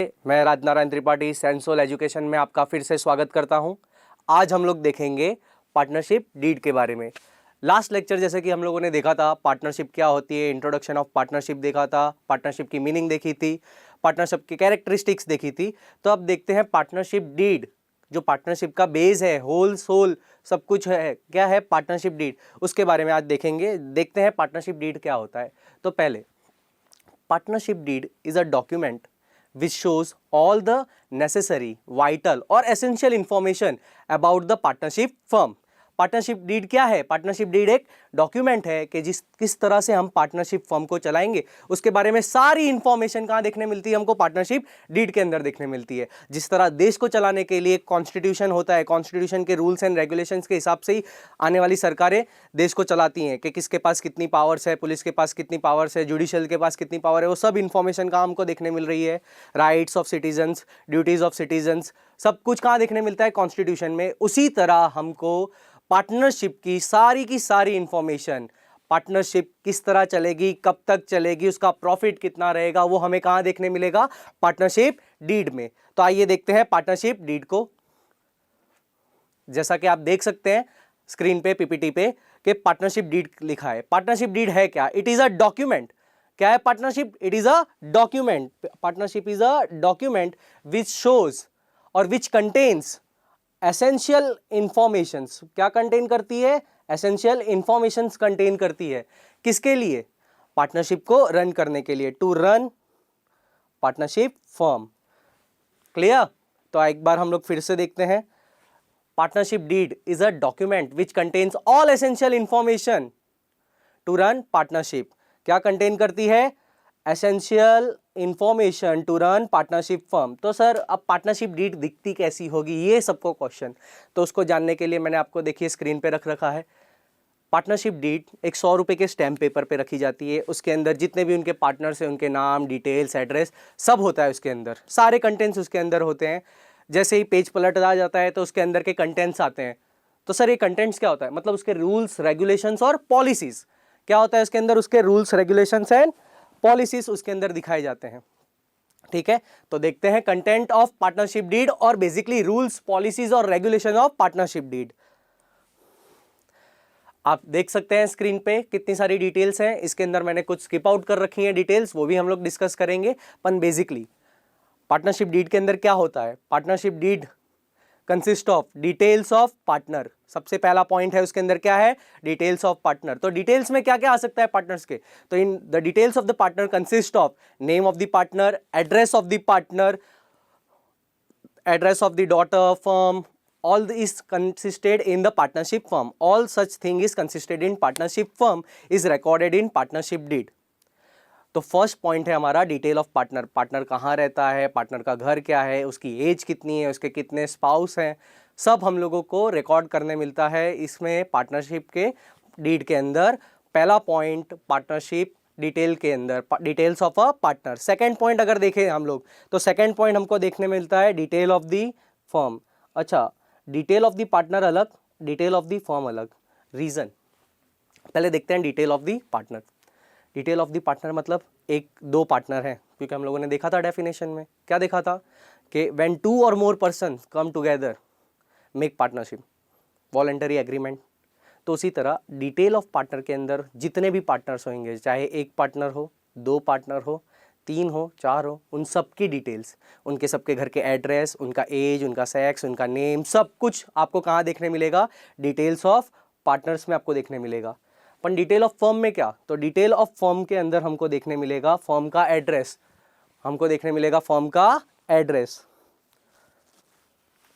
मैं राजनारायण त्रिपाठी सेंसोल एजुकेशन में आपका फिर से स्वागत करता हूं। आज हम लोग देखेंगे पार्टनरशिप डीड के बारे में। लास्ट लेक्चर जैसे कि हम लोगों ने देखा था पार्टनरशिप क्या होती है, इंट्रोडक्शन ऑफ पार्टनरशिप देखा था, पार्टनरशिप की मीनिंग देखी थी, पार्टनरशिप की कैरेक्टरिस्टिक्स देखी थी। तो अब देखते हैं पार्टनरशिप डीड, जो पार्टनरशिप का बेस है, होल सोल सब कुछ है, क्या है पार्टनरशिप डीड, उसके बारे में आज देखेंगे। देखते हैं पार्टनरशिप डीड क्या होता है। तो पहले partnership deed is a document which shows all the necessary, vital or essential information about the partnership firm. Partnership deed क्या है? पार्टनरशिप डीड एक डॉक्यूमेंट है कि किस तरह से हम पार्टनरशिप फर्म को चलाएंगे, उसके बारे में सारी इंफॉर्मेशन कहाँ देखने मिलती है? हमको पार्टनरशिप डीड के अंदर देखने मिलती है। जिस तरह देश को चलाने के लिए कॉन्स्टिट्यूशन होता है, कॉन्स्टिट्यूशन के रूल्स एंड रेगुलेशंस के हिसाब से ही आने वाली सरकारें देश को चलाती हैं कि किसके पास कितनी पावर्स है, पुलिस के पास कितनी पावर्स है, जुडिशियल के पास कितनी पावर है, वो सब इंफॉर्मेशन कहाँ हमको देखने मिल रही है? Rights of citizens, duties of citizens, सब कुछ कहाँ देखने मिलता है? कॉन्स्टिट्यूशन में। उसी तरह हमको पार्टनरशिप की सारी इंफॉर्मेशन, पार्टनरशिप किस तरह चलेगी, कब तक चलेगी, उसका प्रॉफिट कितना रहेगा, वो हमें कहां देखने मिलेगा? पार्टनरशिप डीड में। तो आइए देखते हैं पार्टनरशिप डीड को। जैसा कि आप देख सकते हैं स्क्रीन पे, पीपीटी पे, कि पार्टनरशिप डीड लिखा है। पार्टनरशिप डीड है क्या? It is a document. क्या है partnership? It is a document. Partnership is a document which shows और विच कंटेन्स एसेंशियल इंफॉर्मेशंस। क्या कंटेन करती है? एसेंशियल इंफॉर्मेशंस कंटेन करती है। किसके लिए? पार्टनरशिप को रन करने के लिए, to run partnership firm. Clear? तो एक बार हम लोग फिर से देखते हैं। Partnership deed is a document which contains all essential information to run partnership. क्या कंटेन करती है? Essential information to run partnership firm. तो सर अब पार्टनरशिप डीड दिखती कैसी होगी, ये सबको क्वेश्चन। तो उसको जानने के लिए मैंने आपको देखिए स्क्रीन पे रख रखा है। पार्टनरशिप डीड एक 100 रुपये के स्टैम्प पेपर पे रखी जाती है। उसके अंदर जितने भी उनके पार्टनर्स हैं, उनके नाम, डिटेल्स, एड्रेस सब होता है उसके अंदर, सारे कंटेंट्स उसके अंदर होते हैं। जैसे ही पेज पलटा जाता है तो उसके अंदर के कंटेंट्स आते हैं। तो सर ये कंटेंट्स क्या होता है? मतलब उसके रूल्स, रेगुलेशंस और पॉलिसीज। क्या होता है उसके अंदर? उसके रूल्स, रेगुलेशंस एंड पॉलिसीज उसके अंदर दिखाए जाते हैं। ठीक है, तो देखते हैं कंटेंट ऑफ पार्टनरशिप डीड और बेसिकली रूल्स, पॉलिसीज और रेगुलेशन ऑफ पार्टनरशिप डीड। आप देख सकते हैं स्क्रीन पे कितनी सारी डिटेल्स हैं। इसके अंदर मैंने कुछ स्किप आउट कर रखी हैं डिटेल्स, वो भी हम लोग डिस्कस करेंगे। पर बेसिकली पार्टनरशिप डीड के अंदर क्या होता है? Partnership deed consist of details of partner. सबसे पहला पॉइंट है उसके अंदर क्या है? Details of partner. तो डिटेल्स में क्या क्या आ सकता है पार्टनर्स के? तो in the details of the partner consist of name of the partner, address of the partner, address of the daughter firm, all is consisted in the partnership firm. All such thing is consisted in partnership firm is recorded in partnership deed. तो first point है हमारा detail of partner. Partner कहाँ रहता है, partner का घर क्या है, उसकी एज कितनी है, उसके कितने स्पाउस हैं, सब हम लोगों को रिकॉर्ड करने मिलता है इसमें पार्टनरशिप के डीड के अंदर। पहला पॉइंट पार्टनरशिप डिटेल के अंदर, details of a partner. Second point अगर देखें हम लोग तो सेकंड पॉइंट हमको देखने मिलता है डिटेल ऑफ द फर्म। अच्छा, डिटेल ऑफ द पार्टनर अलग, डिटेल ऑफ द फर्म अलग। रीजन पहले देखते हैं detail of the partner. Detail of the partner मतलब एक दो पार्टनर हैं, क्योंकि हम लोगों ने देखा था डेफिनेशन में, क्या देखा था कि व्हेन टू और more person come together make partnership, voluntary agreement. तो उसी तरह डिटेल ऑफ पार्टनर के अंदर जितने भी पार्टनर्स होंगे, चाहे एक पार्टनर हो, दो पार्टनर हो, तीन हो, चार हो, उन सब की डिटेल्स, उनके सबके घर के एड्रेस, उनका एज, उनका सेक्स, उनका नेम, सब कुछ आपको कहाँ देखने मिलेगा? डिटेल्स ऑफ पार्टनर्स में आपको देखने मिलेगा। पर डिटेल ऑफ फर्म में क्या? तो डिटेल ऑफ फर्म के अंदर हमको देखने मिलेगा फर्म का एड्रेस, हमको देखने मिलेगा फर्म का एड्रेस।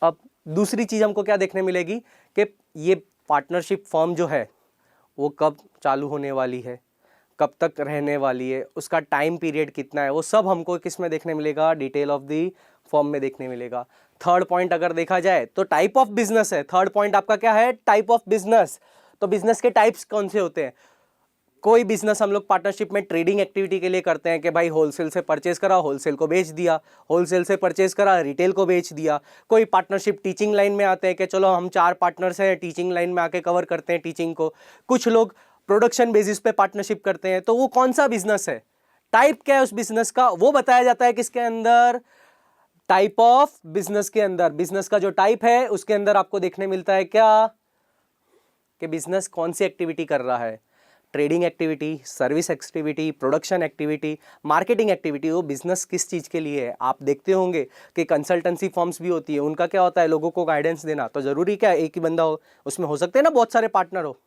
अब दूसरी चीज हमको क्या देखने मिलेगी कि ये पार्टनरशिप फर्म जो है वो कब चालू होने वाली है, कब तक रहने वाली है, उसका टाइम पीरियड कितना है, वो सब हमको किस में देखने मिलेगा? डिटेल ऑफ द फर्म में देखने मिलेगा। थर्ड पॉइंट अगर देखा जाए तो टाइप ऑफ बिजनेस है। थर्ड पॉइंट आपका क्या है? Type of business. तो बिजनेस के टाइप्स कौन से होते हैं? कोई बिजनेस हम लोग पार्टनरशिप में ट्रेडिंग एक्टिविटी के लिए करते हैं कि भाई होलसेल से परचेज करा, होलसेल को बेच दिया, होलसेल से परचेज करा, रिटेल को बेच दिया। कोई पार्टनरशिप टीचिंग लाइन में आते हैं कि चलो हम 4 पार्टनर्स हैं, टीचिंग लाइन में आके कवर करते हैं टीचिंग को। कुछ लोग प्रोडक्शन बेसिस पे पार्टनरशिप करते हैं। तो वो कौन सा बिजनेस है, टाइप क्या है उस बिजनेस का, वो बताया जाता है किसके अंदर? टाइप ऑफ बिजनेस के अंदर, बिजनेस का जो टाइप है उसके अंदर आपको देखने मिलता है क्या कि बिजनेस कौन सी एक्टिविटी कर रहा है, trading activity, service activity, production activity, marketing activity. वो बिजनेस किस चीज़ के लिए है। आप देखते होंगे कि कंसल्टेंसी फर्म्स भी होती है, उनका क्या होता है, लोगों को गाइडेंस देना। तो ज़रूरी क्या है एक ही बंदा हो, उसमें हो सकते हैं ना बहुत सारे पार्टनर हो।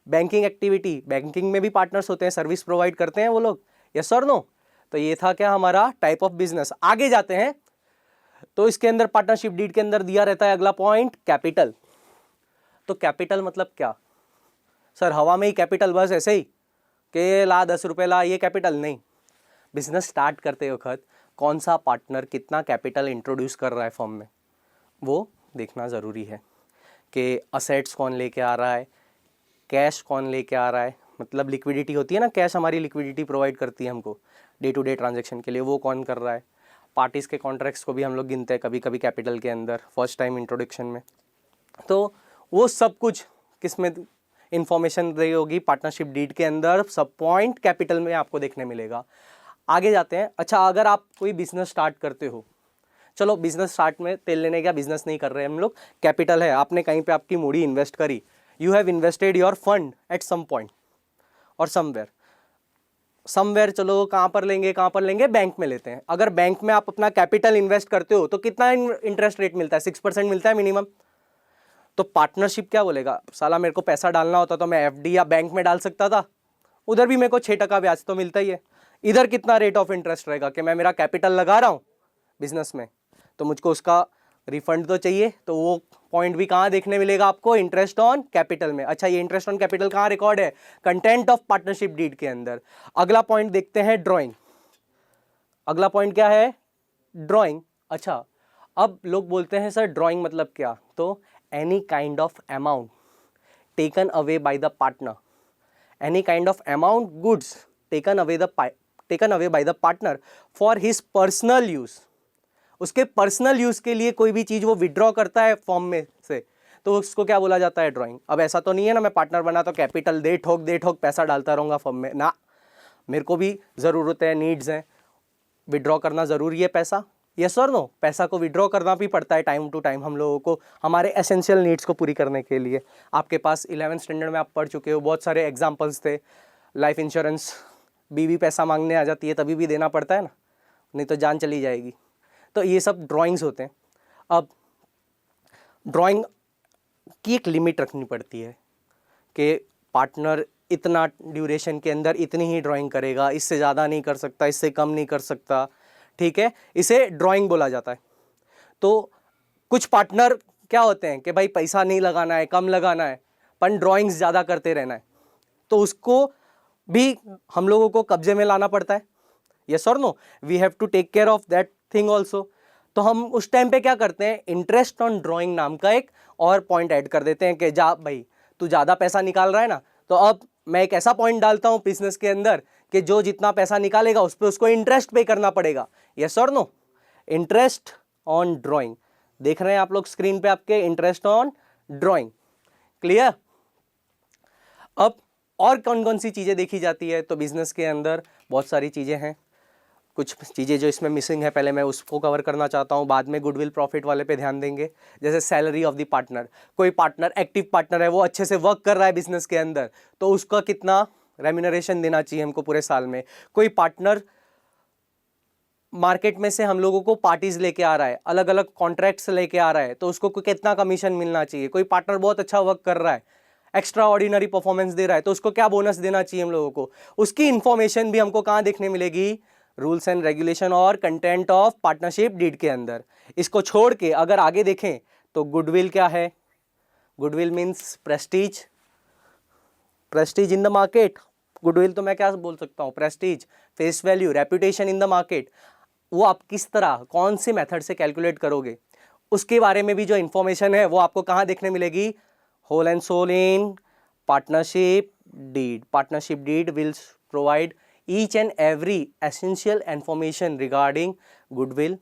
बैंकिंग एक्टिविटी, बैंकिंग में भी पार्टनर्स होते हैं, सर्विस प्रोवाइड करते हैं वो लोग, यस और नो। तो ये था क्या हमारा टाइप ऑफ बिजनेस। आगे जाते हैं तो इसके अंदर पार्टनरशिप डीड के अंदर दिया रहता है अगला पॉइंट, कैपिटल। तो कैपिटल मतलब क्या सर, हवा में ही कैपिटल, बस ऐसे ही कि ला 10 रुपये ला, ये कैपिटल नहीं। बिजनेस स्टार्ट करते वक्त कौन सा पार्टनर कितना कैपिटल इंट्रोड्यूस कर रहा है फर्म में, वो देखना ज़रूरी है कि असेट्स कौन लेके आ रहा है, कैश कौन लेके आ रहा है, मतलब लिक्विडिटी होती है ना, कैश हमारी लिक्विडिटी प्रोवाइड करती है हमको डे टू डे ट्रांजैक्शन के लिए, वो कौन कर रहा है। पार्टीज़ के कॉन्ट्रैक्ट्स को भी हम लोग गिनते हैं कभी कभी कैपिटल के अंदर फर्स्ट टाइम इंट्रोडक्शन में। तो वो सब कुछ किस में इंफॉर्मेशन रही होगी, पार्टनरशिप डीड के अंदर सब पॉइंट कैपिटल में आपको देखने मिलेगा। आगे जाते हैं। अच्छा, अगर आप कोई बिजनेस स्टार्ट करते हो, चलो बिजनेस स्टार्ट में तेल लेने का बिजनेस नहीं कर रहे हम लोग, कैपिटल है, आपने कहीं पे आपकी मूडी इन्वेस्ट करी, you have invested your fund at some point और समवेयर चलो कहाँ पर लेंगे, बैंक में लेते हैं। अगर बैंक में आप अपना कैपिटल इन्वेस्ट करते हो तो कितना इंटरेस्ट रेट मिलता है, 6% मिलता है मिनिमम। तो पार्टनरशिप क्या बोलेगा, साला मेरे को पैसा डालना होता तो मैं एफडी या बैंक में डाल सकता था, उधर भी मेरे को 6% ब्याज तो मिलता ही है। इधर कितना रेट ऑफ इंटरेस्ट रहेगा कि मैं मेरा कैपिटल लगा रहा हूँ बिजनेस में, तो मुझको उसका रिफंड तो चाहिए। तो वो पॉइंट भी कहाँ देखने मिलेगा आपको, इंटरेस्ट ऑन कैपिटल में। अच्छा, ये इंटरेस्ट ऑन कैपिटल कहाँ रिकॉर्ड है, कंटेंट ऑफ पार्टनरशिप डीड के अंदर। अगला पॉइंट देखते हैं, ड्राइंग। अगला पॉइंट क्या है, ड्राइंग। अच्छा, अब लोग बोलते हैं सर ड्राइंग मतलब क्या, तो any kind of amount taken away by the partner, any kind of amount goods taken away by the partner for his personal use. उसके पर्सनल यूज के लिए कोई भी चीज वो विड्रॉ करता है फॉर्म में से, तो उसको क्या बोला जाता है, ड्राइंग। अब ऐसा तो नहीं है ना मैं पार्टनर बना तो कैपिटल दे ठोक पैसा डालता रहूंगा फॉर्म में ना, मेरे को भी ज़रूरत है, नीड्स हैं, विड्रॉ करना ज़रूरी है पैसा, यस और नो। पैसा को विड्रॉ करना भी पड़ता है टाइम टू टाइम हम लोगों को, हमारे एसेंशियल नीड्स को पूरी करने के लिए। आपके पास 11th स्टैंडर्ड में आप पढ़ चुके हो, बहुत सारे एग्जांपल्स थे। लाइफ इंश्योरेंस, बीवी पैसा मांगने आ जाती है तभी भी देना पड़ता है ना, नहीं तो जान चली जाएगी। तो ये सब ड्राइंग्स होते हैं। अब ड्राइंग की एक लिमिट रखनी पड़ती है कि पार्टनर इतना ड्यूरेशन के अंदर इतनी ही ड्राइंग करेगा, इससे ज़्यादा नहीं कर सकता, इससे कम नहीं कर सकता, ठीक है, इसे ड्राइंग बोला जाता है। तो कुछ पार्टनर क्या होते हैं कि भाई पैसा नहीं लगाना है, कम लगाना है, पर ड्राइंग्स ज़्यादा करते रहना है, तो उसको भी हम लोगों को कब्जे में लाना पड़ता है, यस और no, we have to take care of that thing also. तो हम उस टाइम पे क्या करते हैं, इंटरेस्ट ऑन ड्राइंग नाम का एक और पॉइंट ऐड कर देते हैं कि जा भाई तू ज़्यादा पैसा निकाल रहा है ना, तो अब मैं एक ऐसा पॉइंट डालता हूँ बिजनेस के अंदर कि जो जितना पैसा निकालेगा उस पर उसको इंटरेस्ट पे करना पड़ेगा, यस और नो। इंटरेस्ट ऑन ड्राइंग देख रहे हैं आप लोग स्क्रीन पे आपके, इंटरेस्ट ऑन ड्राइंग, क्लियर। अब और कौन कौन सी चीज़ें देखी जाती है, तो बिजनेस के अंदर बहुत सारी चीज़ें हैं। कुछ चीज़ें जो इसमें मिसिंग है पहले मैं उसको कवर करना चाहता हूँ, बाद में गुडविल प्रॉफिट वाले पे ध्यान देंगे। जैसे सैलरी ऑफ द पार्टनर, कोई पार्टनर एक्टिव पार्टनर है, वो अच्छे से वर्क कर रहा है बिजनेस के अंदर, तो उसका कितना रेम्यूनरेशन देना चाहिए हमको पूरे साल में। कोई पार्टनर मार्केट में से हम लोगों को पार्टीज लेके आ रहा है, अलग अलग कॉन्ट्रैक्ट्स लेके आ रहा है, तो उसको कितना कमीशन मिलना चाहिए। कोई पार्टनर बहुत अच्छा वर्क कर रहा है, एक्स्ट्रा ऑर्डिनरी परफॉर्मेंस दे रहा है, तो उसको क्या बोनस देना चाहिए हम लोगों को। उसकी इंफॉर्मेशन भी हमको कहाँ देखने मिलेगी, रूल्स एंड रेगुलेशन और कंटेंट ऑफ पार्टनरशिप डीड के अंदर। इसको छोड़ के अगर आगे देखें तो गुडविल क्या है, goodwill means Prestige, Prestige in the market. Goodwill तो मैं क्या बोल सकता हूँ, Prestige, face value, reputation in the market. वो आप किस तरह कौन से मेथड से कैलकुलेट करोगे, उसके बारे में भी जो इंफॉर्मेशन है वो आपको कहाँ देखने मिलेगी, whole and soul in partnership deed. Partnership deed will provide each and every essential information regarding goodwill,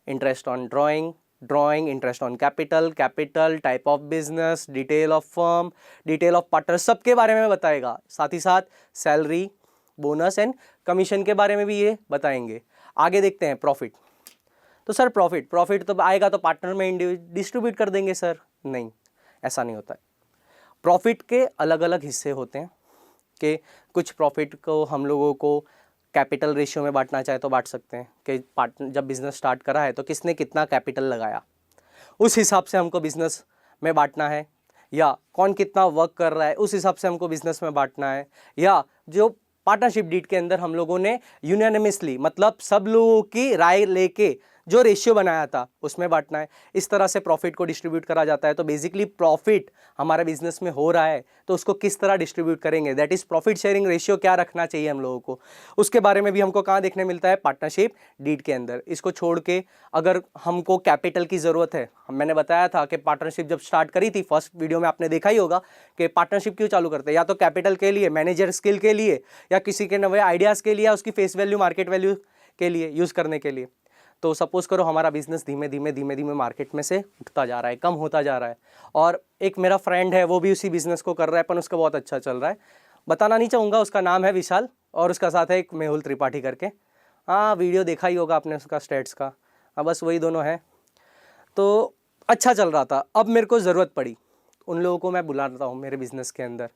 interest on drawing, interest on capital, type of business, detail of firm, detail of partner, सबके बारे में बताएगा। साथ ही साथ salary, bonus and commission के बारे में भी ये बताएंगे। आगे देखते हैं प्रॉफिट। तो सर प्रॉफिट तो आएगा तो पार्टनर में डिस्ट्रीब्यूट कर देंगे सर। नहीं, ऐसा नहीं होता है। प्रॉफिट के अलग अलग हिस्से होते हैं कि कुछ प्रॉफिट को हम लोगों को कैपिटल रेशियो में बांटना चाहे तो बांट सकते हैं कि पार्टनर जब बिज़नेस स्टार्ट करा है तो किसने कितना कैपिटल लगाया, उस हिसाब से हमको बिज़नेस में बांटना है, या कौन कितना वर्क कर रहा है उस हिसाब से हमको बिज़नेस में बांटना है, या जो पार्टनरशिप डीड के अंदर हम लोगों ने यूनानिमसली मतलब सब लोगों की राय लेके जो रेशियो बनाया था उसमें बांटना है। इस तरह से प्रॉफिट को डिस्ट्रीब्यूट करा जाता है। तो बेसिकली प्रॉफिट हमारे बिजनेस में हो रहा है तो उसको किस तरह डिस्ट्रीब्यूट करेंगे, that is profit sharing ratio क्या रखना चाहिए हम लोगों को, उसके बारे में भी हमको कहाँ देखने मिलता है, पार्टनरशिप डीड के अंदर। इसको छोड़ के अगर हमको कैपिटल की ज़रूरत है, मैंने बताया था कि पार्टनरशिप जब स्टार्ट करी थी फर्स्ट वीडियो में आपने देखा ही होगा कि पार्टनरशिप क्यों चालू करते हैं, या तो कैपिटल के लिए, मैनेजर स्किल के लिए, या किसी के नए आइडियाज़ के लिए, या उसकी फेस वैल्यू मार्केट वैल्यू के लिए यूज़ करने के लिए। तो सपोज करो हमारा बिजनेस धीमे धीमे मार्केट में से उठता जा रहा है, कम होता जा रहा है, और एक मेरा फ्रेंड है वो भी उसी बिजनेस को कर रहा है पर उसका बहुत अच्छा चल रहा है, बताना नहीं चाहूँगा, उसका नाम है विशाल और उसका साथ है एक मेहुल त्रिपाठी करके। हाँ, वीडियो देखा ही होगा आपने उसका स्टेट्स का। हाँ, बस वही दोनों हैं। तो अच्छा चल रहा था, अब मेरे को ज़रूरत पड़ी, उन लोगों को मैं बुलाता हूँ मेरे बिज़नेस के अंदर,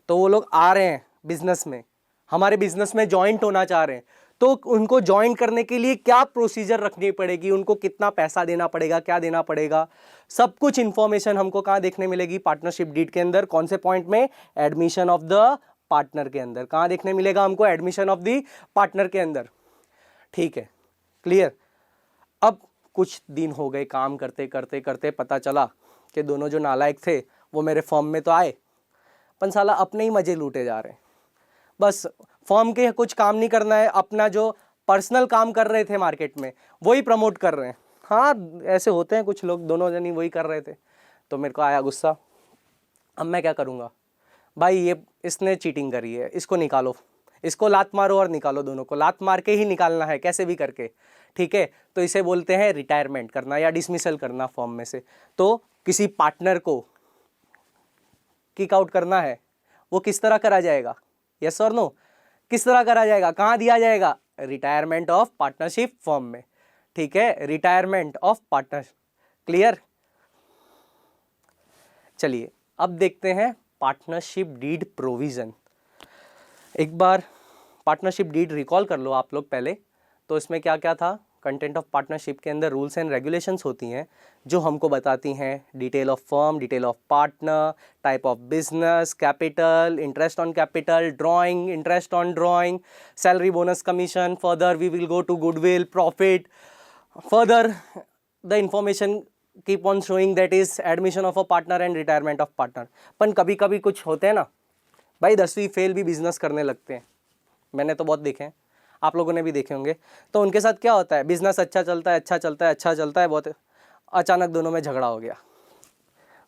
तो वो लोग आ रहे हैं बिज़नेस में, हमारे बिज़नेस में जॉइंट होना चाह रहे हैं। तो उनको ज्वाइन करने के लिए क्या प्रोसीजर रखनी पड़ेगी, उनको कितना पैसा देना पड़ेगा, क्या देना पड़ेगा, सब कुछ इंफॉर्मेशन हमको कहाँ देखने मिलेगी, पार्टनरशिप डीड के अंदर। कौन से पॉइंट में, एडमिशन ऑफ द पार्टनर के अंदर। कहाँ देखने मिलेगा हमको, एडमिशन ऑफ द पार्टनर के अंदर। ठीक है, क्लियर। अब कुछ दिन हो गए काम करते करते करते, पता चला कि दोनों जो नालायक थे वो मेरे फॉर्म में तो आए, पर साला अपने ही मजे लूटे जा रहे हैं। बस फॉर्म के कुछ काम नहीं करना है, अपना जो पर्सनल काम कर रहे थे मार्केट में वही प्रमोट कर रहे हैं। हाँ, ऐसे होते हैं कुछ लोग, दोनों जनी वही कर रहे थे। तो मेरे को आया गुस्सा, अब मैं क्या करूँगा भाई, ये इसने चीटिंग करी है, इसको निकालो, इसको लात मारो और निकालो, दोनों को लात मार के ही निकालना है कैसे भी करके। ठीक है, तो इसे बोलते हैं रिटायरमेंट करना या डिसमिसल करना फॉर्म में से। तो किसी पार्टनर को किक आउट करना है, वो किस तरह करा जाएगा, यस और नो, किस तरह करा जाएगा, कहाँ दिया जाएगा, रिटायरमेंट ऑफ पार्टनरशिप फॉर्म में। ठीक है, रिटायरमेंट ऑफ पार्टनर, क्लियर। चलिए अब देखते हैं पार्टनरशिप डीड प्रोविजन। एक बार पार्टनरशिप डीड रिकॉल कर लो आप लोग पहले। तो इसमें क्या क्या था, कंटेंट ऑफ पार्टनरशिप के अंदर रूल्स एंड रेगुलेशंस होती हैं जो हमको बताती हैं detail of firm, detail of partner, type of business, capital, interest on capital, drawing, interest on drawing, salary, bonus, commission, further we will go to goodwill, profit, further the information keep on showing that is admission of a partner and retirement of partner. पर कभी कभी कुछ होते हैं ना भाई, 10वीं fail भी बिजनेस करने लगते हैं, मैंने तो बहुत देखे हैं, आप लोगों ने भी देखे होंगे। तो उनके साथ क्या होता है, बिजनेस अच्छा चलता है, अच्छा चलता है, अच्छा चलता है बहुत, अचानक दोनों में झगड़ा हो गया।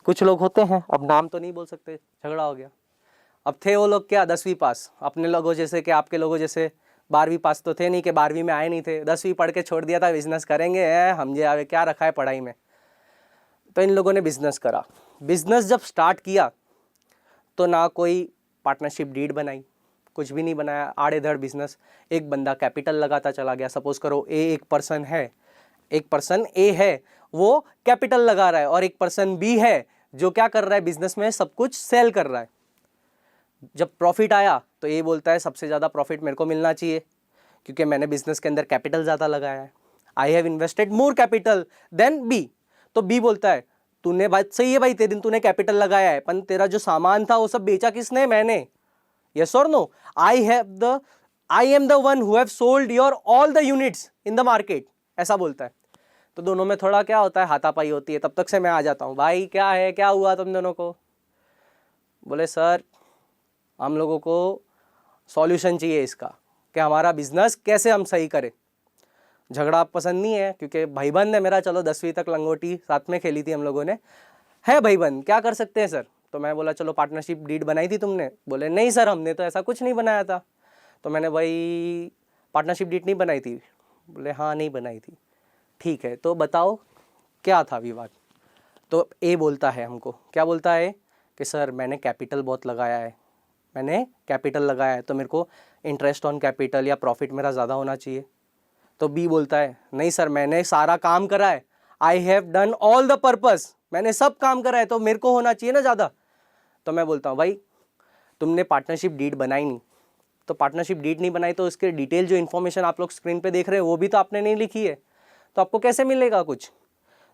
कुछ लोग होते हैं, अब नाम तो नहीं बोल सकते, झगड़ा हो गया। अब थे वो लोग क्या 10वीं पास, अपने लोगों जैसे कि आपके लोगों जैसे 12वीं पास तो थे नहीं, कि 12वीं में आए नहीं थे, 10वीं पढ़ के छोड़ दिया था, बिजनेस करेंगे हम जे आगे क्या रखा है पढ़ाई में। तो इन लोगों ने बिजनेस करा, बिजनेस जब स्टार्ट किया तो ना कोई पार्टनरशिप डीड बनाई, कुछ भी नहीं बनाया, आड़े धड़ बिजनेस। एक बंदा कैपिटल लगाता चला गया, सपोज करो एक पर्सन है, एक पर्सन ए है वो कैपिटल लगा रहा है, और एक पर्सन बी है जो क्या कर रहा है, बिजनेस में सब कुछ सेल कर रहा है। जब प्रॉफिट आया तो ए बोलता है सबसे ज़्यादा प्रॉफिट मेरे को मिलना चाहिए क्योंकि मैंने बिजनेस के अंदर कैपिटल ज़्यादा लगाया है, I have invested more capital than B. तो बी बोलता है तूने बात सही है भाई, तेरे दिन तूने कैपिटल लगाया है, पर तेरा जो सामान था वो सब बेचा किसने, मैंने, yes or no, I am the one who have sold your all the units in the market, ऐसा बोलता है। तो दोनों में थोड़ा क्या होता है, हाथापाई होती है। तब तक से मैं आ जाता हूँ, भाई क्या है, क्या हुआ तुम दोनों को। बोले सर हम लोगों को सॉल्यूशन चाहिए इसका, कि हमारा बिजनेस कैसे हम सही करें। झगड़ा पसंद नहीं है क्योंकि भाईबंद है मेरा, चलो 10वीं तक लंगोटी साथ में खेली थी हम लोगों ने, है भाईबंद, क्या कर सकते हैं सर। तो मैं बोला चलो पार्टनरशिप डीड बनाई थी तुमने, बोले नहीं सर हमने तो ऐसा कुछ नहीं बनाया था। तो मैंने भाई पार्टनरशिप डीड नहीं बनाई थी, बोले हाँ नहीं बनाई थी। ठीक है तो बताओ क्या था विवाद। तो ए बोलता है हमको, क्या बोलता है कि सर मैंने कैपिटल बहुत लगाया है, मैंने कैपिटल लगाया है तो मेरे को इंटरेस्ट ऑन कैपिटल या प्रॉफिट मेरा ज़्यादा होना चाहिए। तो बी बोलता है नहीं सर मैंने सारा काम करा है, I have done all the purpose, मैंने सब काम करा है तो मेरे को होना चाहिए ना ज़्यादा। तो मैं बोलता हूँ भाई तुमने पार्टनरशिप डीड बनाई नहीं, तो पार्टनरशिप डीड नहीं बनाई तो इसके डिटेल जो इन्फॉर्मेशन आप लोग स्क्रीन पे देख रहे हैं वो भी तो आपने नहीं लिखी है, तो आपको कैसे मिलेगा कुछ।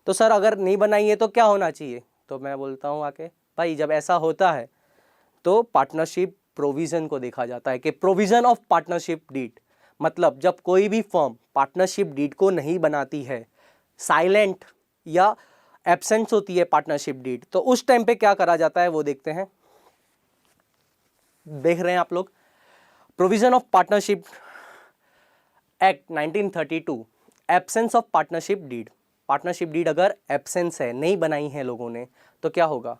तो सर अगर नहीं बनाई है तो क्या होना चाहिए। तो मैं बोलता हूँ आके भाई जब ऐसा होता है तो पार्टनरशिप प्रोविज़न को देखा जाता है कि प्रोविज़न ऑफ पार्टनरशिप डीड, मतलब जब कोई भी फर्म पार्टनरशिप डीड को नहीं बनाती है, साइलेंट या एब्सेंस होती है पार्टनरशिप डीड, तो उस टाइम पे क्या करा जाता है वो देखते हैं। देख रहे हैं आप लोग, provision of partnership act 1932, absence of partnership deed. Partnership deed अगर एब्सेंस है, नहीं बनाई है लोगों ने, तो क्या होगा,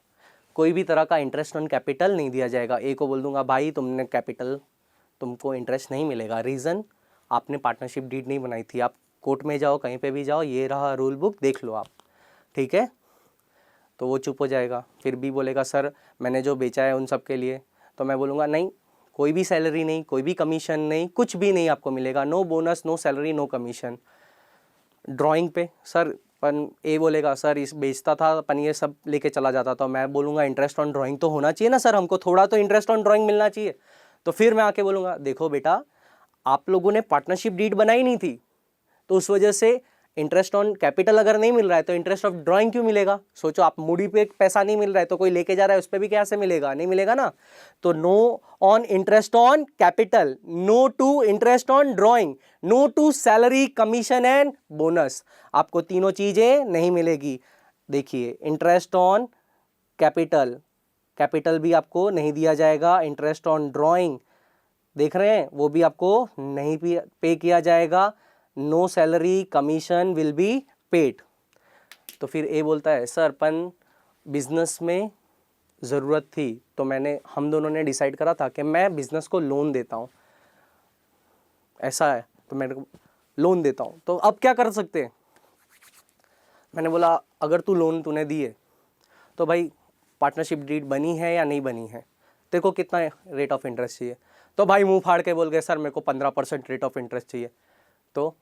कोई भी तरह का इंटरेस्ट ऑन कैपिटल नहीं दिया जाएगा। ए को बोल दूंगा भाई तुमने कैपिटल, तुमको इंटरेस्ट नहीं मिलेगा, रीज़न आपने पार्टनरशिप डीड नहीं बनाई थी। आप कोर्ट में जाओ, कहीं पे भी जाओ, ये रहा रूल बुक, देख लो आप, ठीक है। तो वो चुप हो जाएगा। फिर भी बोलेगा सर मैंने जो बेचा है उन सब के लिए, तो मैं बोलूँगा नहीं, कोई भी सैलरी नहीं, कोई भी कमीशन नहीं, कुछ भी नहीं आपको मिलेगा, no bonus, no salary, no commission. Drawing पे सर पन ए बोलेगा सर इस बेचता था अपन ये सब लेके चला जाता, तो मैं बोलूँगा इंटरेस्ट ऑन ड्राइंग तो होना चाहिए ना सर, हमको थोड़ा तो इंटरेस्ट ऑन ड्राइंग मिलना चाहिए। तो फिर मैं आके बोलूँगा देखो बेटा आप लोगों ने पार्टनरशिप डीड बनाई नहीं थी, तो उस वजह से इंटरेस्ट ऑन कैपिटल अगर नहीं मिल रहा है तो इंटरेस्ट ऑफ ड्राइंग क्यों मिलेगा। सोचो आप मूडी पे पैसा नहीं मिल रहा है तो कोई लेके जा रहा है उस पर भी कैसे मिलेगा, नहीं मिलेगा ना। तो no on interest on capital, no to interest on drawing, no to salary, commission and bonus, आपको तीनों चीजें नहीं मिलेगी। देखिए इंटरेस्ट ऑन कैपिटल, कैपिटल भी आपको नहीं दिया जाएगा, इंटरेस्ट ऑन ड्राइंग देख रहे हैं वो भी आपको नहीं पे किया जाएगा, no salary commission will be paid. तो फिर ए बोलता है सर अपन बिजनेस में ज़रूरत थी तो हम दोनों ने डिसाइड करा था कि मैं बिजनेस को लोन देता हूँ, ऐसा है तो मेरे को लोन देता हूँ, तो अब क्या कर सकते हैं। मैंने बोला अगर तू लोन तूने दिए तो भाई पार्टनरशिप डीड बनी है या नहीं बनी है, तेरे को कितना रेट ऑफ इंटरेस्ट चाहिए। तो भाई मुंह फाड़ के बोल गए सर मेरे को 15% रेट ऑफ इंटरेस्ट चाहिए। तो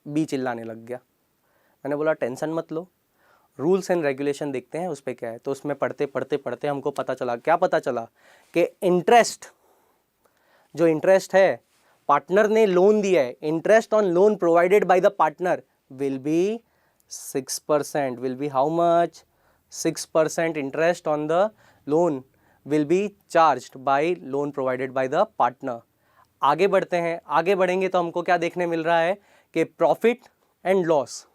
बी चिल्लाने लग गया। मैंने बोला टेंशन मत लो, रूल्स एंड रेगुलेशन देखते हैं उस पर क्या है। तो उसमें पढ़ते पढ़ते पढ़ते हमको पता चला, क्या पता चला कि इंटरेस्ट, जो इंटरेस्ट है पार्टनर ने लोन दिया है, interest on loan provided by the partner will be 6%, will be how much, 6% interest on the loan will be charged bye loan provided by the partner. आगे बढ़ते हैं, आगे बढ़ेंगे तो हमको क्या देखने मिल रहा है कि प्रॉफिट एंड लॉस,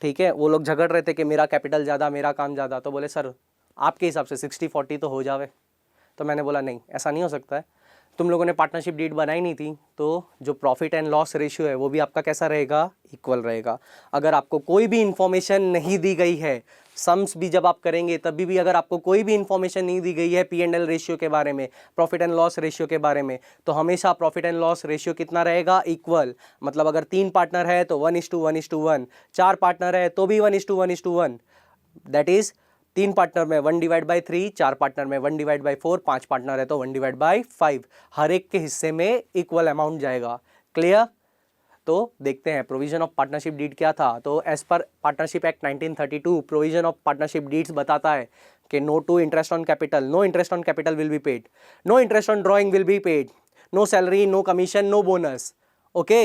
ठीक है। वो लोग झगड़ रहे थे कि मेरा कैपिटल ज़्यादा मेरा काम ज़्यादा, तो बोले सर आपके हिसाब से 60-40 तो हो जावे। तो मैंने बोला नहीं ऐसा नहीं हो सकता है, तुम लोगों ने पार्टनरशिप डीड बनाई नहीं थी तो जो प्रॉफिट एंड लॉस रेशियो है वो भी आपका कैसा रहेगा, इक्वल रहेगा। अगर आपको कोई भी इंफॉर्मेशन नहीं दी गई है, सम्स भी जब आप करेंगे तभी भी अगर आपको कोई भी इंफॉर्मेशन नहीं दी गई है P&L रेशियो के बारे में, प्रॉफिट एंड लॉस रेशियो के बारे में, तो हमेशा प्रॉफिट एंड लॉस रेशियो कितना रहेगा, इक्वल। मतलब अगर 3 पार्टनर है तो 1:1:1, 4 पार्टनर है तो भी 1:1:1, दैट इज 3 पार्टनर में 1/3, 4 पार्टनर में 1/4, 5 पार्टनर है तो 1/5, हर एक के हिस्से में इक्वल अमाउंट जाएगा। क्लियर। तो देखते हैं प्रोविजन ऑफ पार्टनरशिप डीड क्या था। तो as per partnership act 1932 provision of partnership deeds बताता है कि no to interest on capital, no interest on capital will be paid, no interest on drawing will be paid, no salary, no commission, no bonus. Okay,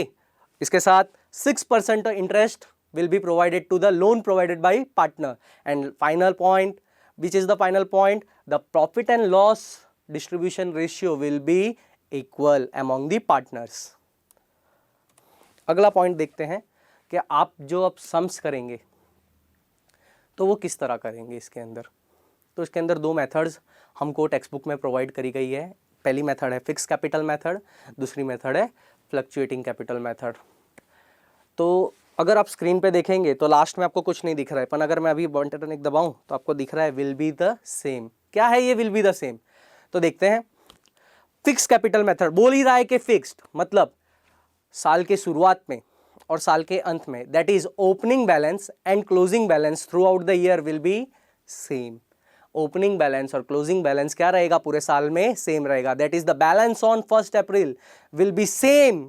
इसके साथ 6% interest will be provided to the loan provided by partner. And final point, which is the final point, the profit and loss distribution ratio will be equal among the partners. अगला point देखते हैं कि आप जो अब sums करेंगे तो वो किस तरह करेंगे इसके अंदर। तो इसके अंदर 2 मेथड्स हमको टेक्स्ट बुक में प्रोवाइड करी गई है। पहली मेथड है फिक्स कैपिटल मेथड, दूसरी मेथड है फ्लक्चुएटिंग कैपिटल मेथड। तो अगर आप स्क्रीन पे देखेंगे तो लास्ट में आपको कुछ नहीं दिख रहा है, पर अगर मैं अभी बटन एक दबाऊं तो आपको दिख रहा है विल बी द सेम। क्या है ये विल बी द सेम, तो देखते हैं। फिक्स कैपिटल मेथड बोल ही रहा है कि फिक्स्ड मतलब साल के शुरुआत में और साल के अंत में, that is opening balance and closing balance throughout the year will be same. Opening balance और क्लोजिंग बैलेंस क्या रहेगा, पूरे साल में सेम रहेगा। That is the balance on 1 April will be same,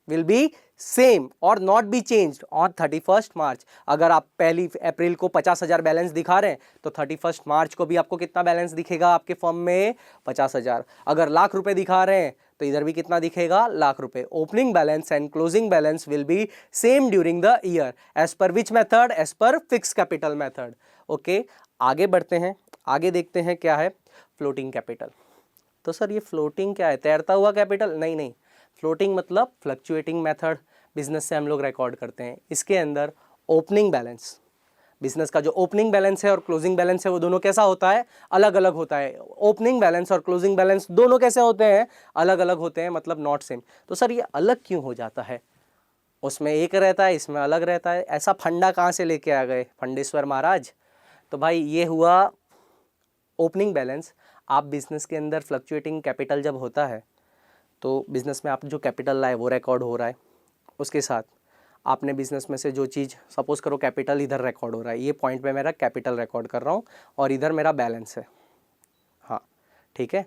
will be same और not be changed on 31st March. अगर आप 1 अप्रैल को 50,000 बैलेंस दिखा रहे हैं तो 31st मार्च को भी आपको कितना बैलेंस दिखेगा आपके फर्म में? 50,000। अगर लाख रुपए दिखा रहे हैं तो इधर भी कितना दिखेगा? लाख रुपए। Opening balance and closing balance will be same during the year as per which method? As per fix capital method. Okay, आगे बढ़ते हैं, आगे देखते हैं क्या है फ्लोटिंग कैपिटल। तो सर ये फ्लोटिंग क्या है? तैरता हुआ कैपिटल? नहीं नहीं, फ्लोटिंग मतलब फ्लक्चुएटिंग मेथड बिजनेस से हम लोग रिकॉर्ड करते हैं। इसके अंदर ओपनिंग बैलेंस, बिजनेस का जो ओपनिंग बैलेंस है और क्लोजिंग बैलेंस है वो दोनों कैसा होता है? अलग अलग होता है। ओपनिंग बैलेंस और क्लोजिंग बैलेंस दोनों कैसे होते हैं? अलग अलग होते हैं, मतलब नॉट सेम। तो सर ये अलग क्यों हो जाता है? उसमें एक रहता है, इसमें अलग रहता है, ऐसा फंडा कहाँ से लेके आ गए फंडेश्वर महाराज? तो भाई ये हुआ ओपनिंग बैलेंस। आप बिजनेस के अंदर फ्लक्चुएटिंग कैपिटल जब होता है तो बिजनेस में आप जो कैपिटल लाए वो रिकॉर्ड हो रहा है, उसके साथ आपने बिजनेस में से जो चीज़, सपोज करो कैपिटल इधर रिकॉर्ड हो रहा है, ये पॉइंट पे मेरा कैपिटल रिकॉर्ड कर रहा हूँ और इधर मेरा बैलेंस है। हाँ ठीक है,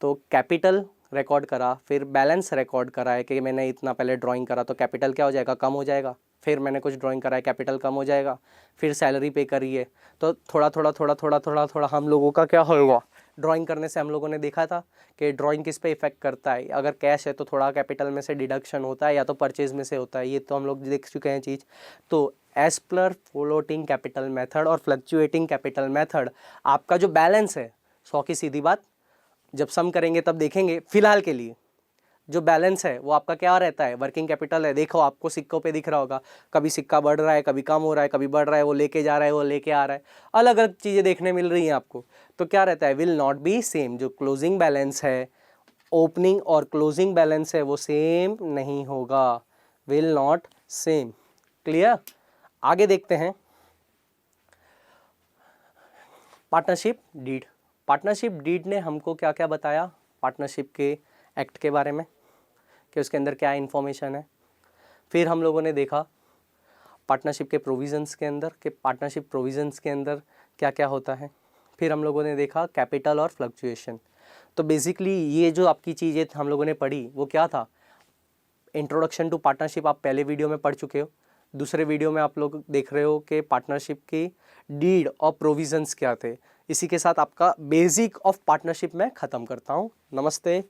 तो कैपिटल रिकॉर्ड करा, फिर बैलेंस रिकॉर्ड करा है कि मैंने इतना पहले ड्राइंग करा तो कैपिटल क्या हो जाएगा? कम हो जाएगा। फिर मैंने कुछ ड्राइंग करा है, कैपिटल कम हो जाएगा। फिर सैलरी पे करी है तो थोड़ा थोड़ा थोड़ा थोड़ा थोड़ा थोड़ा हम लोगों का क्या होगा? ड्राइंग करने से हम लोगों ने देखा था कि ड्राइंग किस पे इफेक्ट करता है। अगर कैश है तो थोड़ा कैपिटल में से डिडक्शन होता है या तो परचेज में से होता है, ये तो हम लोग देख चुके हैं चीज़। तो as per floating capital method और फ्लक्चुएटिंग कैपिटल मेथड आपका जो बैलेंस है, 100 की सीधी बात, जब सम करेंगे तब देखेंगे। फिलहाल के लिए जो बैलेंस है वो आपका क्या रहता है? वर्किंग कैपिटल है। देखो आपको सिक्कों पे दिख रहा होगा, कभी सिक्का बढ़ रहा है, कभी कम हो रहा है, कभी बढ़ रहा है, वो लेके जा रहा है, वो लेके आ रहा है, अलग अलग चीज़ें देखने मिल रही हैं आपको। तो क्या रहता है? Will not be same. जो क्लोजिंग बैलेंस है, ओपनिंग और क्लोजिंग बैलेंस है, वो सेम नहीं होगा, विल नॉट सेम। क्लियर? आगे देखते हैं पार्टनरशिप डीड। पार्टनरशिप डीड ने हमको क्या क्या बताया पार्टनरशिप के एक्ट के बारे में, कि उसके अंदर क्या इन्फॉर्मेशन है। फिर हम लोगों ने देखा पार्टनरशिप के प्रोविज़न्स के अंदर, कि पार्टनरशिप प्रोविज़न्स के अंदर क्या क्या होता है। फिर हम लोगों ने देखा कैपिटल और फ्लक्चुएशन। तो बेसिकली ये जो आपकी चीज़ें हम लोगों ने पढ़ी वो क्या था? इंट्रोडक्शन टू पार्टनरशिप आप पहले वीडियो में पढ़ चुके हो, दूसरे वीडियो में आप लोग देख रहे हो कि पार्टनरशिप की डीड और प्रोविज़न्स क्या थे। इसी के साथ आपका बेसिक ऑफ पार्टनरशिप मैं ख़त्म करता हूँ। नमस्ते।